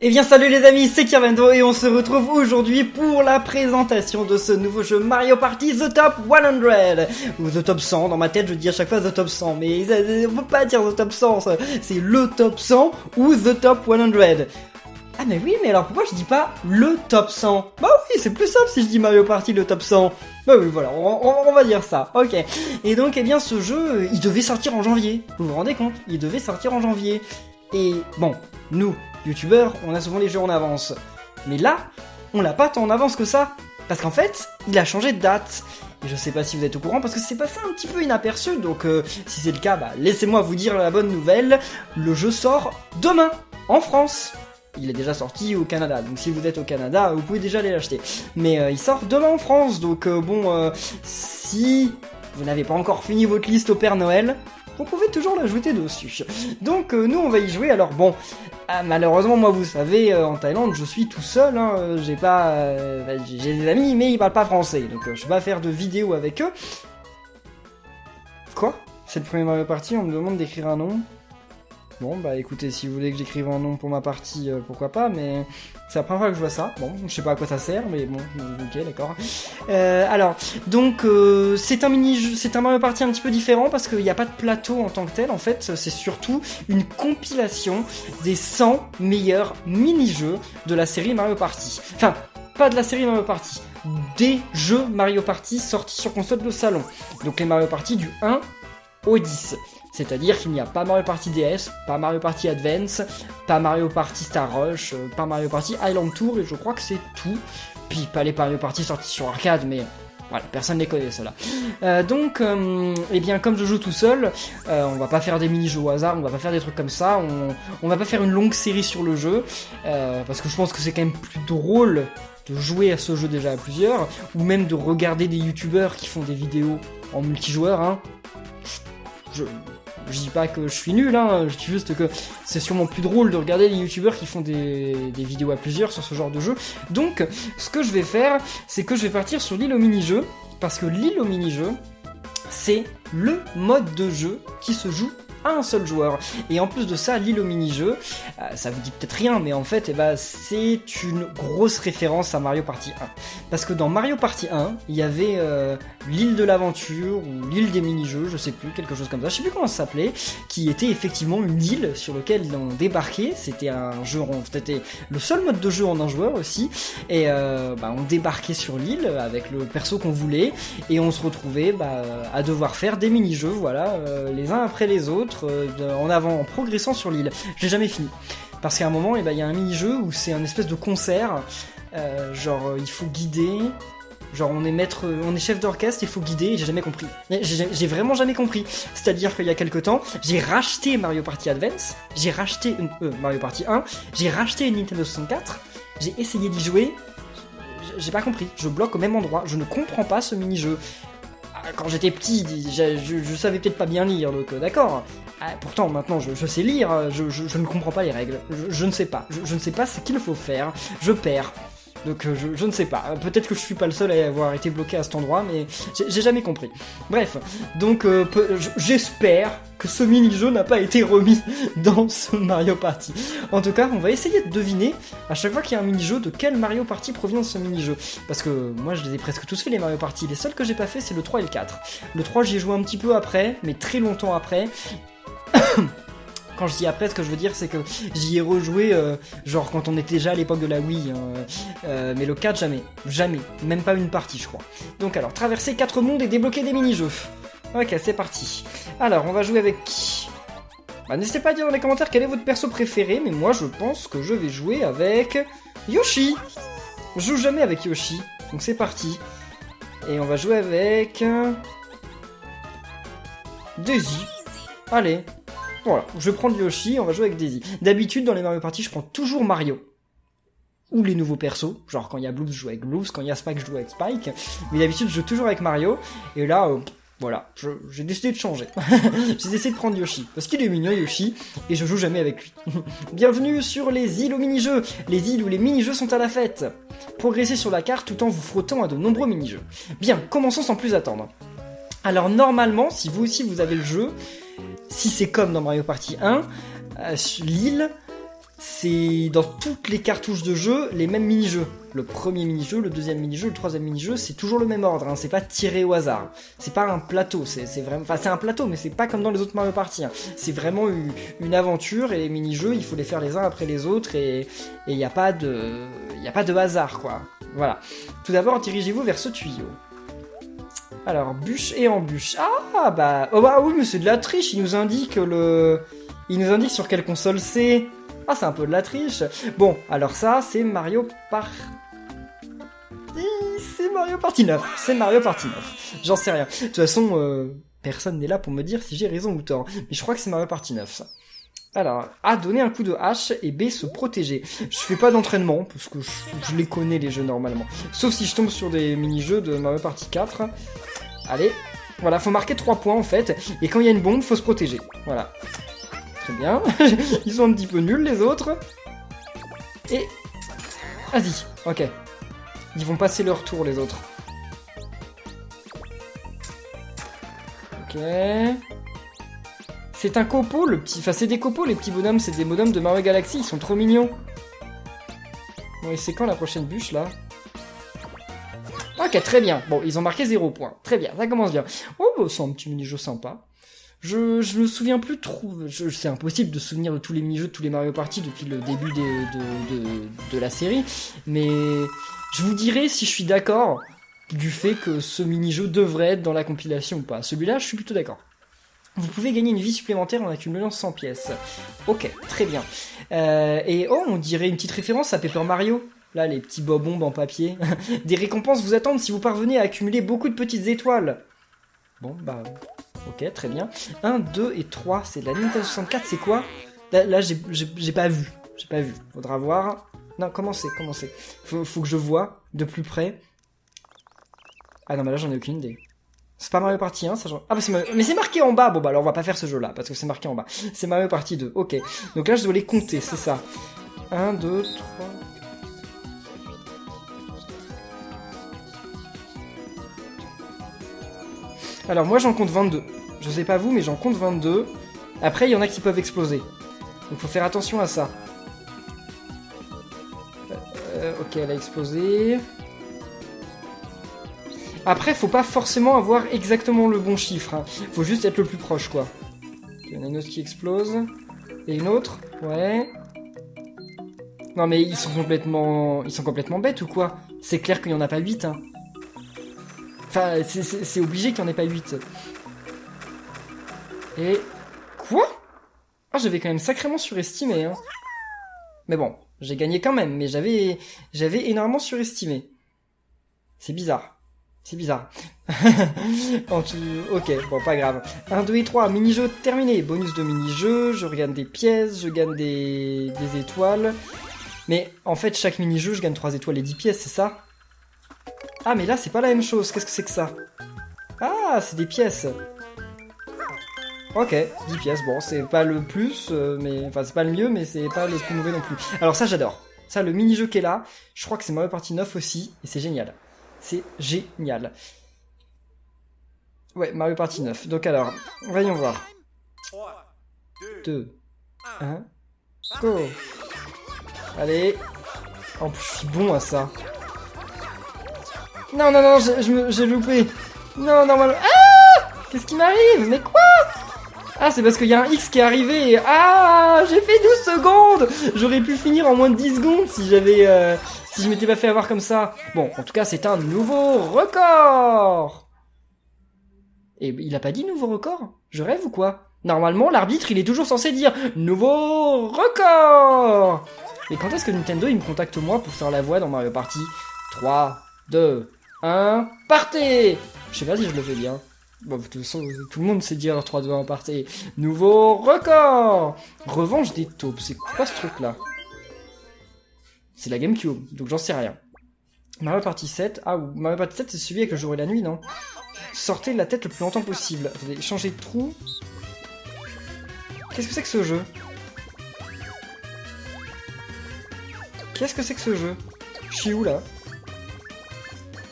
Eh bien salut les amis, c'est Kirvendo et on se retrouve aujourd'hui pour la présentation de ce nouveau jeu Mario Party The Top 100 ou The Top 100, dans ma tête je dis à chaque fois The Top 100, mais on peut pas dire The Top 100, c'est le Top 100 ou The Top 100. Ah mais oui, mais alors pourquoi je dis pas le Top 100? Bah oui, c'est plus simple si je dis Mario Party le Top 100. Bah oui, voilà, on va dire ça, ok. Et donc, eh bien ce jeu, il devait sortir en janvier, vous vous rendez compte? Il devait sortir en janvier. Et bon, nous, youtubeurs, on a souvent les jeux en avance. Mais là, on l'a pas tant en avance que ça. Parce qu'en fait, il a changé de date. Et je sais pas si vous êtes au courant, parce que c'est passé un petit peu inaperçu. Donc si c'est le cas, bah, laissez-moi vous dire la bonne nouvelle. Le jeu sort demain, en France. Il est déjà sorti au Canada, donc si vous êtes au Canada, vous pouvez déjà aller l'acheter. Mais il sort demain en France, donc si vous n'avez pas encore fini votre liste au Père Noël, vous pouvez toujours l'ajouter dessus. Donc nous on va y jouer. Alors bon, malheureusement moi vous savez, en Thaïlande je suis tout seul, hein, j'ai des amis mais ils parlent pas français, donc je vais pas faire de vidéo avec eux. Quoi? C'est le premier Mario Party, on me demande d'écrire un nom. Bon bah écoutez, si vous voulez que j'écrive un nom pour ma partie, pourquoi pas, mais c'est la première fois que je vois ça. Bon, je sais pas à quoi ça sert, mais bon, ok, d'accord. Alors, donc c'est un mini-jeu, c'est un Mario Party un petit peu différent parce qu'il n'y a pas de plateau en tant que tel. En fait, c'est surtout une compilation des 100 meilleurs mini-jeux de la série Mario Party. Enfin, pas de la série Mario Party, des jeux Mario Party sortis sur console de salon. Donc les Mario Party du 1 au 10. C'est-à-dire qu'il n'y a pas Mario Party DS, pas Mario Party Advance, pas Mario Party Star Rush, pas Mario Party Island Tour, et je crois que c'est tout. Puis pas les Mario Party sortis sur arcade, mais voilà, personne ne les connaît ceux-là. Donc, eh bien, comme je joue tout seul, on va pas faire des mini-jeux au hasard, on va pas faire des trucs comme ça, on va pas faire une longue série sur le jeu, parce que je pense que c'est quand même plus drôle de jouer à ce jeu déjà à plusieurs, ou même de regarder des youtubeurs qui font des vidéos en multijoueur, hein. Je dis pas que je suis nul, hein, je dis juste que c'est sûrement plus drôle de regarder les youtubeurs qui font des vidéos à plusieurs sur ce genre de jeu. Donc, ce que je vais faire, c'est que je vais partir sur l'île au mini-jeu, parce que l'île au mini-jeu, c'est le mode de jeu qui se joue à un seul joueur. Et en plus de ça, l'île au mini-jeu, ça vous dit peut-être rien, mais en fait, c'est une grosse référence à Mario Party 1. Parce que dans Mario Party 1, il y avait l'île de l'aventure, ou l'île des mini-jeux, je sais plus, quelque chose comme ça, je sais plus comment ça s'appelait, qui était effectivement une île sur laquelle on débarquait. C'était un jeu, c'était le seul mode de jeu en un joueur aussi, et on débarquait sur l'île avec le perso qu'on voulait, et on se retrouvait à devoir faire des mini-jeux, voilà, les uns après les autres, en avant, en progressant sur l'île. Je l'ai jamais fini. Parce qu'à un moment, il y a un mini-jeu où c'est un espèce de concert, il faut guider, genre on est chef d'orchestre, il faut guider, et j'ai jamais compris. J'ai vraiment jamais compris. C'est-à-dire qu'il y a quelques temps, j'ai racheté Mario Party Advance, j'ai racheté Mario Party 1, j'ai racheté une Nintendo 64, j'ai essayé d'y jouer, j'ai pas compris. Je bloque au même endroit, je ne comprends pas ce mini-jeu. Quand j'étais petit, je savais peut-être pas bien lire, donc d'accord. Pourtant, maintenant, je sais lire, je ne comprends pas les règles. Je ne sais pas. Je ne sais pas ce qu'il faut faire. Je perds. Donc je ne sais pas. Peut-être que je suis pas le seul à avoir été bloqué à cet endroit, mais j'ai jamais compris. Bref, donc j'espère que ce mini-jeu n'a pas été remis dans ce Mario Party. En tout cas, on va essayer de deviner, à chaque fois qu'il y a un mini-jeu, de quel Mario Party provient ce mini-jeu. Parce que moi, je les ai presque tous fait, les Mario Party. Les seuls que j'ai pas fait, c'est le 3 et le 4. Le 3, j'y ai joué un petit peu après, mais très longtemps après. Quand je dis après, ce que je veux dire, c'est que j'y ai rejoué, genre quand on était déjà à l'époque de la Wii, mais le 4, jamais, même pas une partie, je crois. Donc alors, traverser 4 mondes et débloquer des mini-jeux. Ok, c'est parti. Alors, on va jouer avec qui? N'hésitez pas à dire dans les commentaires quel est votre perso préféré, mais moi je pense que je vais jouer avec Yoshi. Je joue jamais avec Yoshi, donc c'est parti. Et on va jouer avec Daisy. Allez. Voilà, je vais prendre Yoshi, on va jouer avec Daisy. D'habitude, dans les Mario Party, je prends toujours Mario. Ou les nouveaux persos, genre quand il y a Bloobs, je joue avec Bloobs, quand il y a Spike, je joue avec Spike. Mais d'habitude, je joue toujours avec Mario. Et là, voilà, j'ai décidé de changer. J'ai décidé de prendre Yoshi, parce qu'il est mignon Yoshi, et je joue jamais avec lui. Bienvenue sur les îles aux mini-jeux, les îles où les mini-jeux sont à la fête. Progressez sur la carte tout en vous frottant à de nombreux mini-jeux. Bien, commençons sans plus attendre. Alors normalement, si vous aussi vous avez le jeu, si c'est comme dans Mario Party 1, l'île, c'est dans toutes les cartouches de jeu les mêmes mini-jeux. Le premier mini-jeu, le deuxième mini-jeu, le troisième mini-jeu, c'est toujours le même ordre, hein. C'est pas tiré au hasard. C'est pas un plateau, c'est vraiment... Enfin, c'est un plateau, mais c'est pas comme dans les autres Mario Party, hein. C'est vraiment une aventure, et les mini-jeux, il faut les faire les uns après les autres, et il n'y a pas de hasard, quoi. Voilà. Tout d'abord, dirigez-vous vers ce tuyau. Alors, bûche et embûche. Ah, bah... Oh bah oui, mais c'est de la triche, il nous indique sur quelle console c'est... Ah, c'est un peu de la triche. Bon, alors ça, c'est Mario Party... C'est Mario Party 9. C'est Mario Party 9. J'en sais rien. De toute façon, personne n'est là pour me dire si j'ai raison ou tort. Mais je crois que c'est Mario Party 9, ça. Alors, A, donner un coup de hache, et B, se protéger. Je fais pas d'entraînement, parce que je les connais, les jeux, normalement. Sauf si je tombe sur des mini-jeux de Mario Party 4. Allez. Voilà, faut marquer 3 points, en fait. Et quand il y a une bombe, faut se protéger. Voilà. Très bien. Ils sont un petit peu nuls, les autres. Et... Vas-y. Ok. Ils vont passer leur tour, les autres. Ok. C'est un copeau, le petit... Enfin, c'est des copeaux, les petits bonhommes. C'est des bonhommes de Mario Galaxy. Ils sont trop mignons. Bon, et c'est quand la prochaine bûche, là? Ok, très bien. Bon, ils ont marqué 0 points. Très bien, ça commence bien. Oh, bah, c'est un petit mini-jeu sympa. Je me souviens plus trop. C'est impossible de se souvenir de tous les mini-jeux de tous les Mario Party depuis le début de la série. Mais je vous dirai si je suis d'accord du fait que ce mini-jeu devrait être dans la compilation ou pas. Celui-là, je suis plutôt d'accord. Vous pouvez gagner une vie supplémentaire en accumulant 100 pièces. Ok, très bien. Et oh, on dirait une petite référence à Paper Mario. Là, les petits bombes en papier. Des récompenses vous attendent si vous parvenez à accumuler beaucoup de petites étoiles. Bon, bah... Ok, très bien. 1, 2 et 3, c'est de la Nintendo 64, c'est quoi? Là j'ai pas vu. J'ai pas vu. Faudra voir. Non, comment c'est? Faut que je vois de plus près. Ah non, mais là j'en ai aucune idée. C'est pas Mario Party 1, ça genre... Ah bah c'est mais c'est marqué en bas. Bon bah alors on va pas faire ce jeu-là, parce que c'est marqué en bas. C'est Mario Party 2, ok. Donc là je dois les compter, c'est ça. 1, 2, 3... Alors moi j'en compte 22. Je sais pas vous, mais j'en compte 22. Après il y en a qui peuvent exploser. Donc faut faire attention à ça. Ok, elle a explosé. Après faut pas forcément avoir exactement le bon chiffre, hein. Faut juste être le plus proche, quoi. Il y en a une autre qui explose. Et une autre. Ouais. Non mais ils sont complètement bêtes ou quoi? C'est clair qu'il y en a pas 8, hein. Enfin, c'est obligé qu'il n'y en ait pas 8. Et... Quoi? Ah, j'avais quand même sacrément surestimé, hein. Mais bon, j'ai gagné quand même, mais j'avais énormément surestimé. C'est bizarre. C'est bizarre. Ok, bon, pas grave. 1, 2 et 3, mini-jeu terminé. Bonus de mini-jeu, je regagne des pièces, je gagne des étoiles. Mais en fait, chaque mini-jeu, je gagne 3 étoiles et 10 pièces, c'est ça? Ah, mais là, c'est pas la même chose. Qu'est-ce que c'est que ça? Ah, c'est des pièces. Ok, 10 pièces. Bon, c'est pas le plus, mais... Enfin, c'est pas le mieux, mais c'est pas le plus mauvais non plus. Alors ça, j'adore. Ça, le mini-jeu qui est là, je crois que c'est Mario Party 9 aussi, et c'est génial. C'est génial. Ouais, Mario Party 9. Donc alors, voyons voir. 2, 1, go. Allez. En plus, je suis bon à ça. Non, non, non, j'ai loupé. Non, normalement... Ah! Qu'est-ce qui m'arrive? Mais quoi? Ah, c'est parce qu'il y a un X qui est arrivé. Et... Ah! J'ai fait 12 secondes! J'aurais pu finir en moins de 10 secondes si j'avais... si je m'étais pas fait avoir comme ça. Bon, en tout cas, c'est un nouveau record! Et il a pas dit nouveau record? Je rêve ou quoi? Normalement, l'arbitre, il est toujours censé dire nouveau record! Mais quand est-ce que Nintendo, il me contacte moi pour faire la voix dans Mario Party? 3, 2... 1, partez! Je sais pas si je le fais bien. Bon, de toute façon, tout le monde sait dire 3, 2, 1, partez. Nouveau record! Revanche des taupes, c'est quoi ce truc-là? C'est la GameCube, donc j'en sais rien. Mario Party 7, ah, Mario Party 7, c'est celui avec le jour et la nuit, non? Sortez de la tête le plus longtemps possible. Attendez, changez de trou. Qu'est-ce que c'est que ce jeu? Qu'est-ce que c'est que ce jeu? Je suis où, là?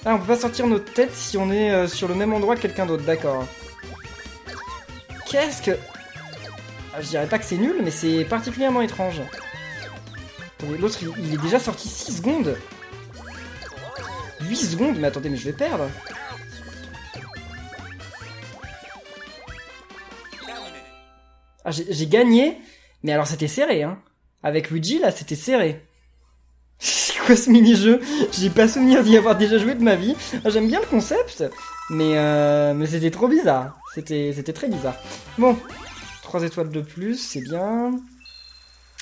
Ah, on peut pas sortir notre tête si on est sur le même endroit que quelqu'un d'autre, d'accord. Qu'est-ce que... Ah, je dirais pas que c'est nul, mais c'est particulièrement étrange. Attendez, l'autre, il est déjà sorti 6 secondes. 8 secondes, mais attendez, mais je vais perdre. Ah, j'ai gagné, mais alors c'était serré, hein. Avec Luigi, là, c'était serré. C'est quoi ce mini-jeu? J'ai pas souvenir d'y avoir déjà joué de ma vie. Ah, j'aime bien le concept, mais c'était trop bizarre. C'était très bizarre. Bon, 3 étoiles de plus, c'est bien.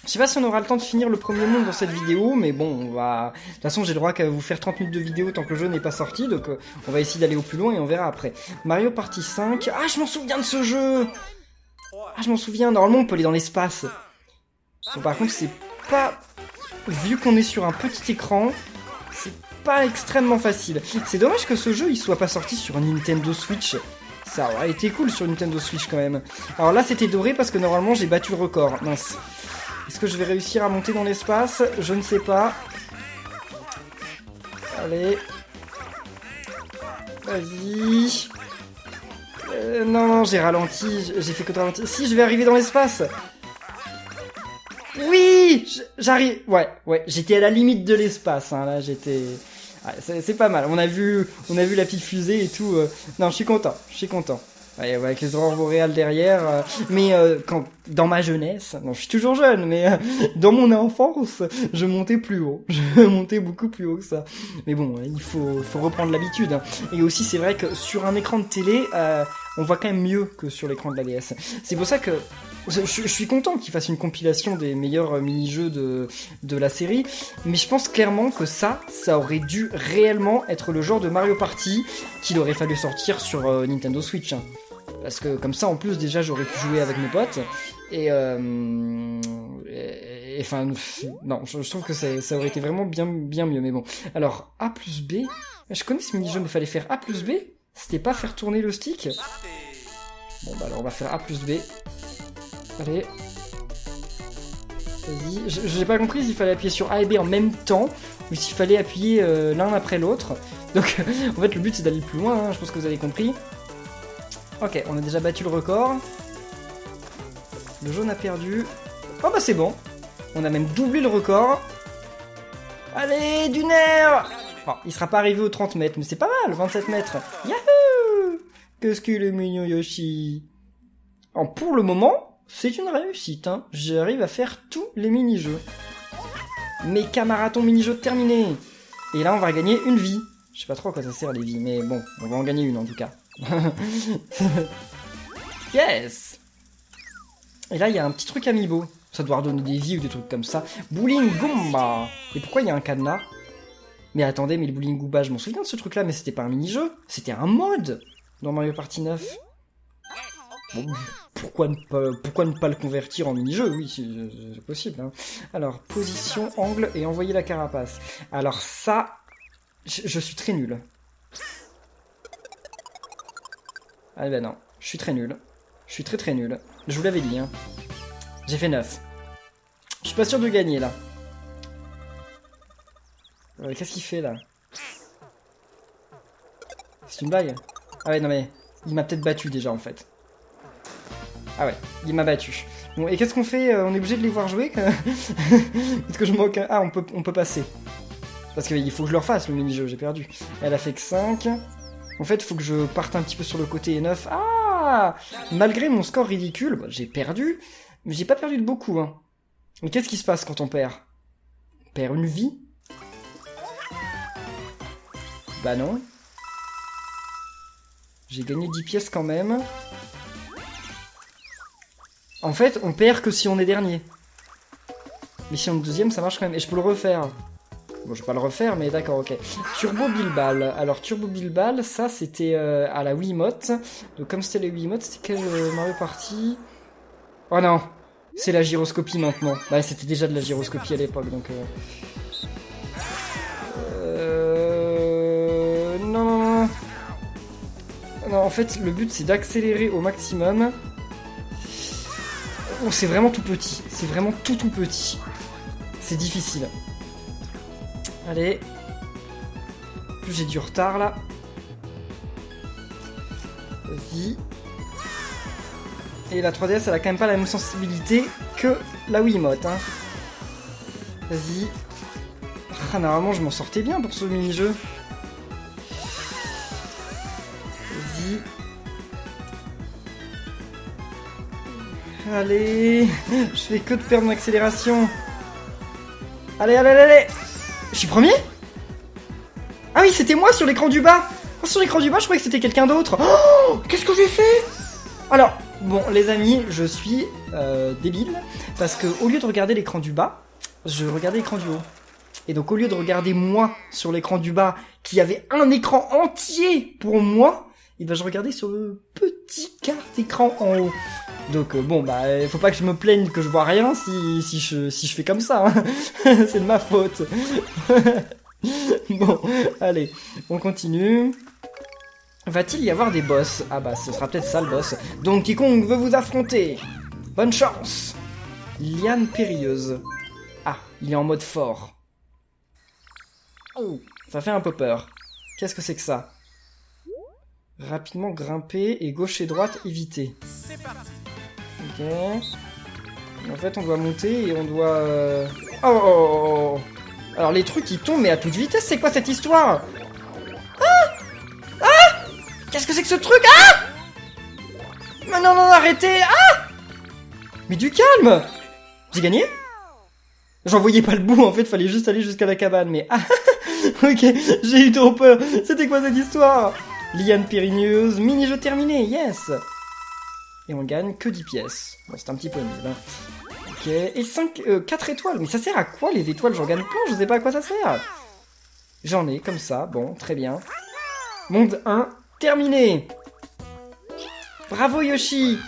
Je sais pas si on aura le temps de finir le premier monde dans cette vidéo, mais bon, on va... De toute façon, j'ai le droit qu'à vous faire 30 minutes de vidéo tant que le jeu n'est pas sorti, donc on va essayer d'aller au plus loin et on verra après. Mario Party 5... Ah, je m'en souviens de ce jeu! Ah, je m'en souviens, normalement on peut aller dans l'espace. Bon, par contre, c'est pas... Vu qu'on est sur un petit écran, c'est pas extrêmement facile. C'est dommage que ce jeu, il soit pas sorti sur Nintendo Switch. Ça aurait été cool sur Nintendo Switch quand même. Alors là, c'était doré parce que normalement, j'ai battu le record. Mince. Est-ce que je vais réussir à monter dans l'espace? Je ne sais pas. Allez. Vas-y. Non, j'ai ralenti. J'ai fait que de ralentir. Si, je vais arriver dans l'espace. Oui, j'arrive. Ouais, j'étais à la limite de l'espace. Hein, là, j'étais. Ouais, c'est pas mal. On a vu la petite fusée et tout. Non, je suis content. Ouais, avec les aurores boréales derrière. Mais quand dans ma jeunesse, non, je suis toujours jeune, mais dans mon enfance, je montais plus haut. Je montais beaucoup plus haut que ça. Mais bon, il faut reprendre l'habitude. Hein. Et aussi, c'est vrai que sur un écran de télé, on voit quand même mieux que sur l'écran de la DS. C'est pour ça que je suis content qu'il fasse une compilation des meilleurs mini-jeux de la série, mais je pense clairement que ça aurait dû réellement être le genre de Mario Party qu'il aurait fallu sortir sur Nintendo Switch. Hein. Parce que comme ça, en plus, déjà, j'aurais pu jouer avec mes potes, et enfin, non, je trouve que ça aurait été vraiment bien mieux, mais bon. Alors, A plus B, je connais ce mini-jeu, mais fallait faire A plus B? C'était pas faire tourner le stick? Bon, bah alors on va faire A plus B. Allez. Vas-y. J'ai pas compris s'il fallait appuyer sur A et B en même temps ou s'il fallait appuyer l'un après l'autre. Donc en fait le but c'est d'aller plus loin, hein, je pense que vous avez compris. Ok, on a déjà battu le record. Le jaune a perdu. Oh bah c'est bon. On a même doublé le record. Allez, du nerf. Bon, il sera pas arrivé aux 30 mètres, mais c'est pas mal, 27 mètres. Yahoo! Qu'est-ce qu'il est mignon Yoshi. Alors, pour le moment, c'est une réussite. Hein. J'arrive à faire tous les mini-jeux. Méca marathon mini-jeux terminé. Et là, on va gagner une vie. Je sais pas trop à quoi ça sert les vies, mais bon, on va en gagner une en tout cas. Yes! Et là, il y a un petit truc amiibo. Ça doit redonner des vies ou des trucs comme ça. Bowling Goomba! Et pourquoi il y a un cadenas? Mais attendez, mais le Bowling Goomba, je m'en souviens de ce truc-là, mais c'était pas un mini-jeu. C'était un mode dans Mario Party 9. Bon, pourquoi ne pas le convertir en mini-jeu? Oui, c'est possible. Hein. Alors, position, angle et envoyer la carapace. Alors ça, je suis très nul. Ah ben non, je suis très nul. Je suis très nul. Je vous l'avais dit. Hein. J'ai fait 9. Je suis pas sûr de gagner là. Qu'est-ce qu'il fait là? C'est une blague? Ah ouais, non mais, il m'a peut-être battu déjà en fait. Ah ouais, il m'a battu. Bon, et qu'est-ce qu'on fait? On est obligé de les voir jouer? Parce que je manque un... Ah, on peut passer. Parce qu'il faut que je le refasse, le mini-jeu, j'ai perdu. Elle a fait que 5. En fait, il faut que je parte un petit peu sur le côté 9. Ah! Malgré mon score ridicule, bah, j'ai perdu. Mais j'ai pas perdu de beaucoup, hein. Mais qu'est-ce qui se passe quand on perd? On perd une vie? Bah non. J'ai gagné 10 pièces quand même. En fait, on perd que si on est dernier. Mais si on est deuxième, ça marche quand même. Et je peux le refaire. Bon, je vais pas le refaire, mais d'accord, ok. Turbo Bilbal. Alors, Turbo Bilbal, ça, c'était à la Wiimote. Donc, comme c'était la Wiimote, c'était quel Mario Party? Oh non! C'est la gyroscopie maintenant. Bah, c'était déjà de la gyroscopie à l'époque, donc... Non. Non, en fait, le but, c'est d'accélérer au maximum. Oh, c'est vraiment tout petit. C'est vraiment tout petit. C'est difficile. Allez. En plus, j'ai du retard, là. Vas-y. Et la 3DS, elle a quand même pas la même sensibilité que la Wiimote, hein. Vas-y. Ah, normalement, je m'en sortais bien pour ce mini-jeu. Vas-y. Allez. Je fais que de perdre mon accélération. Allez, allez, allez, allez. Je suis premier? Ah oui, c'était moi sur l'écran du bas. Oh, sur l'écran du bas, je croyais que c'était quelqu'un d'autre. Oh, qu'est-ce que j'ai fait? Alors, bon, les amis, je suis débile. Parce que au lieu de regarder l'écran du bas, je regardais l'écran du haut. Et donc, au lieu de regarder moi sur l'écran du bas, qui avait un écran entier pour moi, et ben, je regardais sur le petit quart d'écran en haut. Donc, bon, bah, faut pas que je me plaigne que je vois rien si je fais comme ça. Hein. C'est de ma faute. Bon, allez, on continue. Va-t-il y avoir des boss? Ah bah, ce sera peut-être ça le boss. Donc, quiconque veut vous affronter, bonne chance. Liane périlleuse. Ah, il est en mode fort. Oh, ça fait un peu peur. Qu'est-ce que c'est que ça? Rapidement grimper et gauche et droite éviter. Ok. En fait, on doit monter et on doit... Oh, oh, oh, oh. Alors, les trucs, ils tombent, mais à toute vitesse, c'est quoi cette histoire? Ah! Ah! Qu'est-ce que c'est que ce truc? Ah! Mais non, non, arrêtez! Ah! Mais du calme! J'ai gagné? J'en voyais pas le bout, en fait, fallait juste aller jusqu'à la cabane, mais... Ah! Ok, j'ai eu trop peur. C'était quoi cette histoire? Liane périneuse, mini-jeu terminé, yes! Et on gagne que 10 pièces. Bon, c'est un petit peu nul, hein. Ok, et 4 étoiles. Mais ça sert à quoi les étoiles? J'en gagne plein, je sais pas à quoi ça sert. J'en ai, comme ça, bon, très bien. Monde 1, terminé. Bravo Yoshi.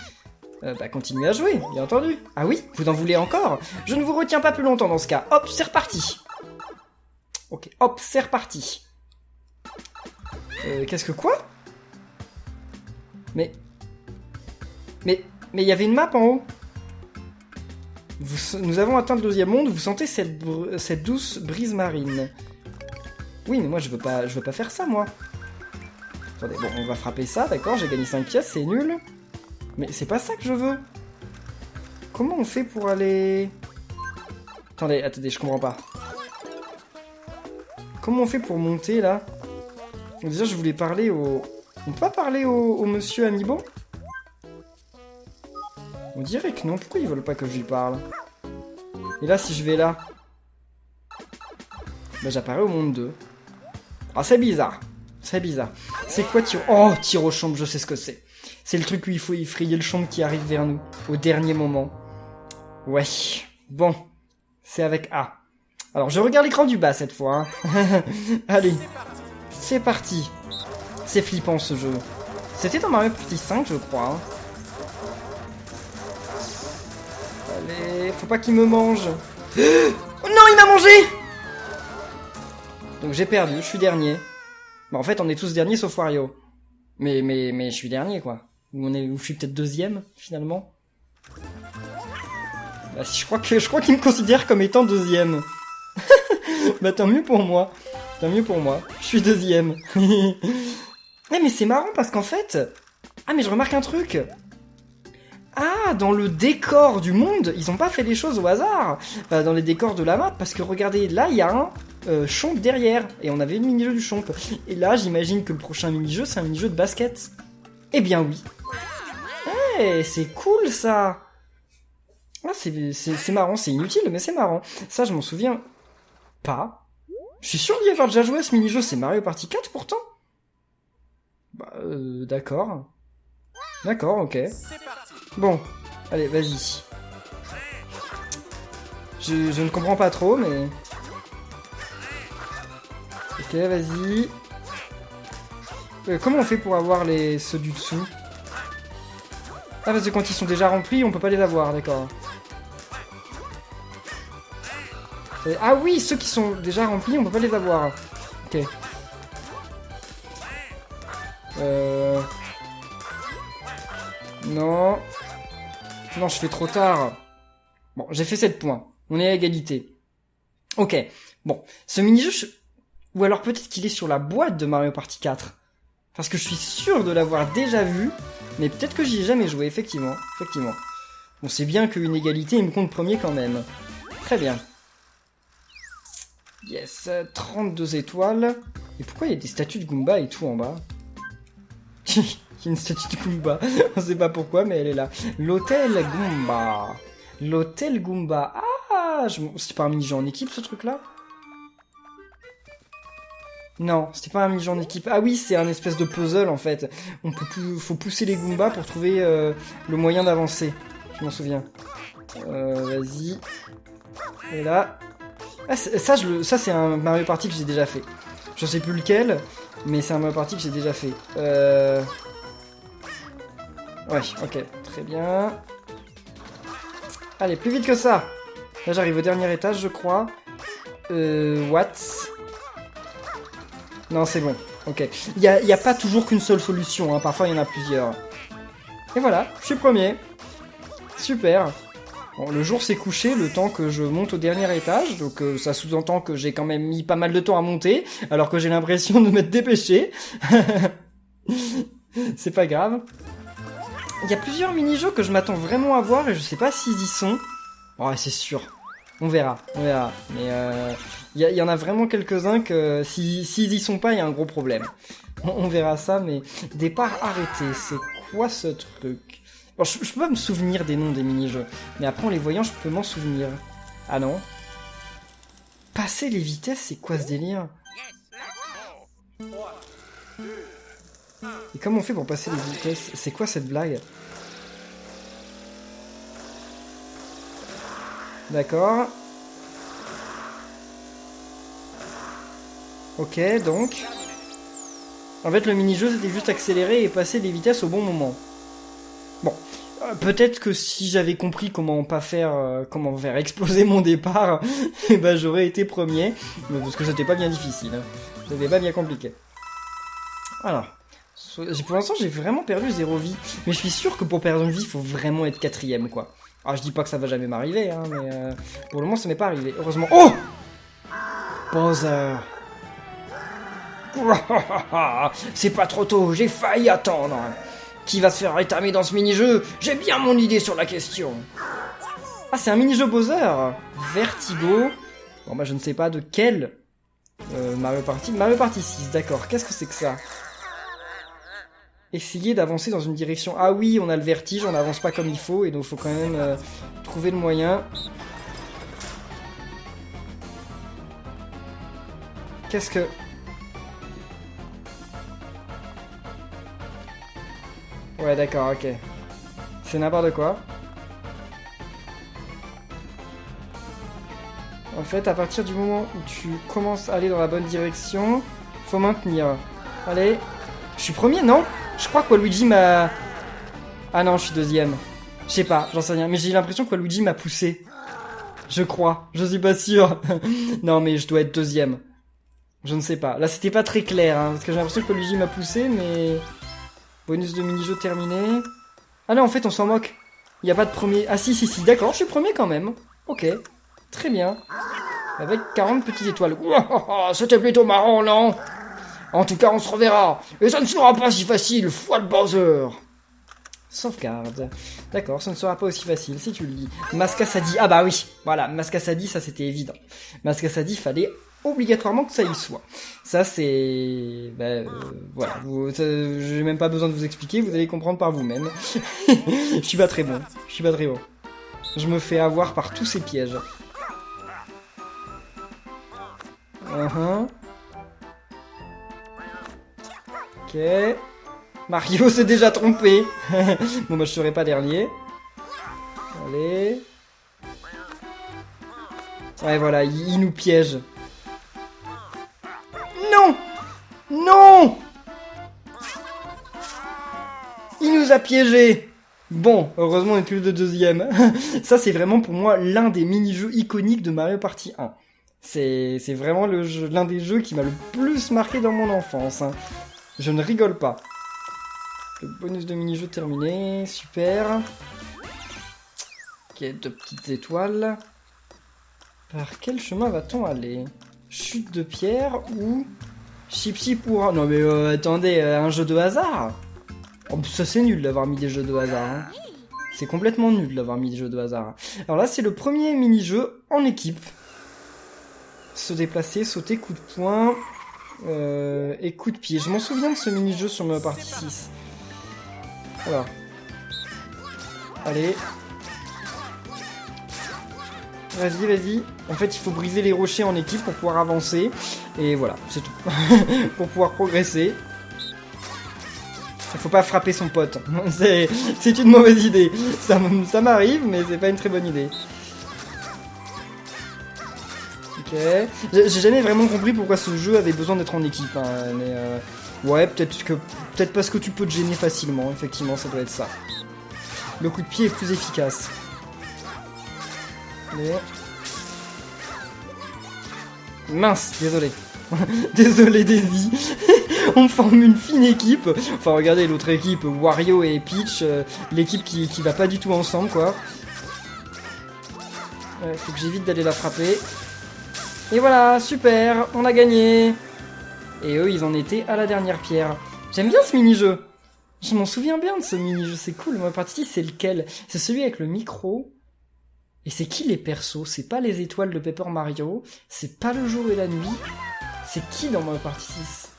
Bah continuez à jouer, bien entendu. Ah oui, vous en voulez encore? Je ne vous retiens pas plus longtemps dans ce cas. Hop, c'est reparti. Ok, hop, c'est reparti. Qu'est-ce que quoi? Mais il y avait une map en haut. Nous avons atteint le 2e monde, vous sentez cette douce brise marine. Oui, mais moi je veux pas faire ça, moi. Attendez, bon, on va frapper ça, d'accord, j'ai gagné 5 pièces, c'est nul. Mais c'est pas ça que je veux. Comment on fait pour aller... Attendez, je comprends pas. Comment on fait pour monter, là? Déjà, je voulais parler au... On peut pas parler au monsieur Amiibo? On dirait que non, pourquoi ils veulent pas que je lui parle? Et là, si je vais là... Bah, j'apparais au monde 2. Ah, c'est bizarre. C'est bizarre. C'est quoi tir... Oh, tir au champ, je sais ce que c'est. C'est le truc où il faut effrayer le champ qui arrive vers nous. Au dernier moment. Ouais. Bon. C'est avec A. Alors, je regarde l'écran du bas, cette fois. Hein. Allez. C'est parti. C'est flippant, ce jeu. C'était dans Mario Party 5, je crois. Hein. Allez, faut pas qu'il me mange. Oh non, il m'a mangé! Donc j'ai perdu, je suis dernier. Bah en fait, on est tous derniers sauf Wario. Mais je suis dernier, quoi. Ou je suis peut-être 2e, finalement. Bah, je crois qu'il me considère comme étant 2e. Bah tant mieux pour moi. Tant mieux pour moi. Je suis 2e. Mais c'est marrant parce qu'en fait... Ah, mais je remarque un truc. Ah, dans le décor du monde, ils ont pas fait les choses au hasard. Dans les décors de la map, parce que regardez, là, il y a un champ derrière. Et on avait le mini-jeu du champ. Et là, j'imagine que le prochain mini-jeu, c'est un mini-jeu de basket. Eh bien oui. Eh, c'est cool, ça. Ah, c'est marrant, c'est inutile, mais c'est marrant. Ça, je m'en souviens pas. Je suis sûr d'y avoir déjà joué à ce mini-jeu, c'est Mario Party 4, pourtant. Bah, d'accord. D'accord, ok. Bon, allez, vas-y. Je ne comprends pas trop, mais... Ok, vas-y. Comment on fait pour avoir ceux du dessous? Ah, parce que quand ils sont déjà remplis, on peut pas les avoir, d'accord. Ah oui, ceux qui sont déjà remplis, on peut pas les avoir. Ok. Non. Non, je fais trop tard. Bon, j'ai fait 7 points. On est à égalité. Ok. Bon, ce mini-jeu... Ou alors peut-être qu'il est sur la boîte de Mario Party 4. Parce que je suis sûr de l'avoir déjà vu. Mais peut-être que j'y ai jamais joué, effectivement. Effectivement. Bon, c'est bien qu'une égalité, il me compte premier quand même. Très bien. Yes, 32 étoiles. Et pourquoi il y a des statues de Goomba et tout en bas? Il y a une statue de Goomba. On sait pas pourquoi, mais elle est là. L'hôtel Goomba. L'hôtel Goomba. Ah, c'est pas un mini-jeu en équipe, ce truc-là? Non, c'était pas un mini-jeu en équipe. Ah oui, c'est un espèce de puzzle, en fait. Faut pousser les Goombas pour trouver le moyen d'avancer. Je m'en souviens. Vas-y. Et là... Ah, ça, c'est un Mario Party que j'ai déjà fait. Je sais plus lequel, mais c'est un Mario Party que j'ai déjà fait. Ouais, ok, très bien. Allez, plus vite que ça. Là, j'arrive au dernier étage, je crois. What? Non, c'est bon. Ok. Il y a pas toujours qu'une seule solution, hein. Parfois, il y en a plusieurs. Et voilà, je suis premier. Super. Bon, le jour s'est couché, le temps que je monte au dernier étage, donc ça sous-entend que j'ai quand même mis pas mal de temps à monter, alors que j'ai l'impression de m'être dépêché. C'est pas grave. Il y a plusieurs mini-jeux que je m'attends vraiment à voir et je sais pas s'ils y sont. Oh, c'est sûr. On verra. Mais il y en a vraiment quelques-uns que s'ils y sont pas, il y a un gros problème. On verra ça, mais départ arrêté, c'est quoi ce truc? Bon, je peux pas me souvenir des noms des mini-jeux, mais après en les voyant, je peux m'en souvenir. Ah non? Passer les vitesses, c'est quoi ce délire? Et comment on fait pour passer les vitesses? C'est quoi cette blague? D'accord. Ok, donc... En fait, le mini-jeu, c'était juste accélérer et passer les vitesses au bon moment. Bon, peut-être que si j'avais compris comment faire exploser mon départ, eh ben j'aurais été premier, mais parce que c'était pas bien difficile, hein. C'était pas bien compliqué. Alors, pour l'instant j'ai vraiment perdu 0 vie, mais je suis sûr que pour perdre une vie, il faut vraiment être 4ème, quoi. Alors je dis pas que ça va jamais m'arriver, hein, mais pour le moment ça m'est pas arrivé, heureusement. Oh, Bowser. C'est pas trop tôt, j'ai failli attendre. Qui va se faire rétamer dans ce mini-jeu? J'ai bien mon idée sur la question. Ah, c'est un mini-jeu Bowser. Vertigo. Bon, bah, je ne sais pas de quel Mario Party. Mario Party 6, d'accord. Qu'est-ce que c'est que ça? Essayer d'avancer dans une direction. Ah oui, on a le vertige, on n'avance pas comme il faut, et donc il faut quand même trouver le moyen. Qu'est-ce que... Ouais, d'accord, ok. C'est n'importe quoi. En fait, à partir du moment où tu commences à aller dans la bonne direction, faut maintenir. Allez. Je suis premier, non? Je crois que Waluigi m'a... Ah non, je suis deuxième. Je sais pas, j'en sais rien. Mais j'ai l'impression que Waluigi m'a poussé. Je crois. Je suis pas sûr. Non, mais je dois être deuxième. Je ne sais pas. Là, c'était pas très clair, hein, parce que j'ai l'impression que Waluigi m'a poussé, mais... Bonus de mini-jeu terminé. Ah non, en fait, on s'en moque. Il n'y a pas de premier... Ah si, d'accord, je suis premier quand même. Ok, très bien. Avec 40 petites étoiles. C'était plutôt marrant, non? En tout cas, on se reverra. Et ça ne sera pas si facile, foi de Bowser. Sauvegarde. D'accord, ça ne sera pas aussi facile, si tu le dis. Mascasadi. Ah bah oui, voilà, Mascasadi, ça c'était évident. Mascasadi, fallait obligatoirement que ça y soit. Ça c'est... voilà, j'ai même pas besoin de vous expliquer, vous allez comprendre par vous-même. Je suis pas très bon, Je me fais avoir par tous ces pièges. Ok. Mario s'est déjà trompé. Bon bah je serai pas dernier. Allez. Ouais voilà, il nous piège. Non! Non! Il nous a piégés! Bon, heureusement on est plus de deuxième. Ça c'est vraiment pour moi l'un des mini-jeux iconiques de Mario Party 1. C'est vraiment l'un des jeux qui m'a le plus marqué dans mon enfance, hein. Je ne rigole pas. Le bonus de mini-jeu terminé, super. Ok, 2 petites étoiles. Par quel chemin va-t-on aller? Chute de pierre ou... Chip pour... Non mais attendez, un jeu de hasard? Oh, ça c'est nul d'avoir mis des jeux de hasard, hein. C'est complètement nul d'avoir mis des jeux de hasard. Alors là c'est le premier mini-jeu en équipe. se déplacer, sauter, coup de poing et coup de pied. Je m'en souviens de ce mini-jeu sur Mario Party 6. Alors. Allez. Vas-y, vas-y. En fait, il faut briser les rochers en équipe pour pouvoir avancer. Et voilà, c'est tout. Pour pouvoir progresser. Il faut pas frapper son pote. C'est une mauvaise idée. Ça m'arrive, mais c'est pas une très bonne idée. Ok. J'ai jamais vraiment compris pourquoi ce jeu avait besoin d'être en équipe. Hein, mais ouais, peut-être parce que tu peux te gêner facilement. Effectivement, ça doit être ça. Le coup de pied est plus efficace. Allez. Mince, désolé. Désolé Daisy. On forme une fine équipe. Enfin regardez l'autre équipe, Wario et Peach, l'équipe qui va pas du tout ensemble quoi. Faut que j'évite d'aller la frapper. Et voilà, super, on a gagné. Et eux ils en étaient à la dernière pierre. J'aime bien ce mini-jeu. Je m'en souviens bien de ce mini-jeu, c'est cool. Moi partie c'est lequel? C'est celui avec le micro. Et c'est qui les persos? C'est pas les étoiles de Paper Mario, c'est pas le jour et la nuit. C'est qui dans Mario Party 6?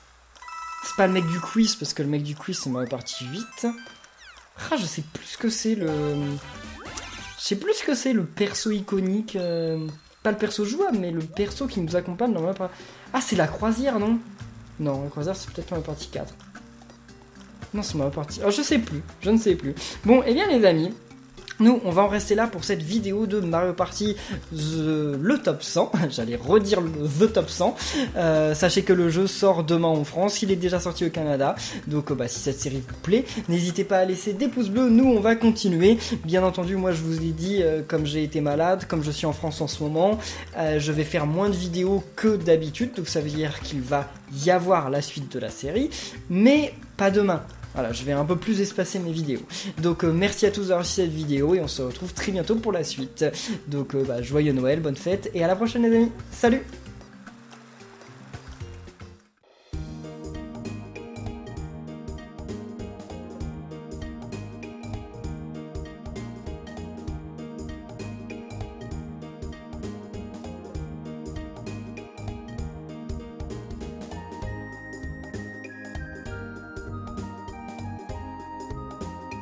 C'est pas le mec du quiz, parce que le mec du quiz c'est Mario Party 8. Ah, je sais plus ce que c'est le... Je sais plus ce que c'est le perso iconique. Pas le perso jouable, mais le perso qui nous accompagne dans Mario Party... Ah, c'est la croisière, non? Non, la croisière c'est peut-être Mario Party 4. Non, c'est Mario Party... Oh, je sais plus, je ne sais plus. Bon, et bien les amis... Nous, on va en rester là pour cette vidéo de Mario Party le top 100. J'allais redire The Top 100. Sachez que le jeu sort demain en France. Il est déjà sorti au Canada. Donc, si cette série vous plaît, n'hésitez pas à laisser des pouces bleus. Nous, on va continuer. Bien entendu, moi, je vous ai dit, comme j'ai été malade, comme je suis en France en ce moment, je vais faire moins de vidéos que d'habitude. Donc, ça veut dire qu'il va y avoir la suite de la série. Mais pas demain. Voilà, je vais un peu plus espacer mes vidéos. Donc merci à tous d'avoir suivi cette vidéo et on se retrouve très bientôt pour la suite. Donc joyeux Noël, bonne fête et à la prochaine les amis. Salut!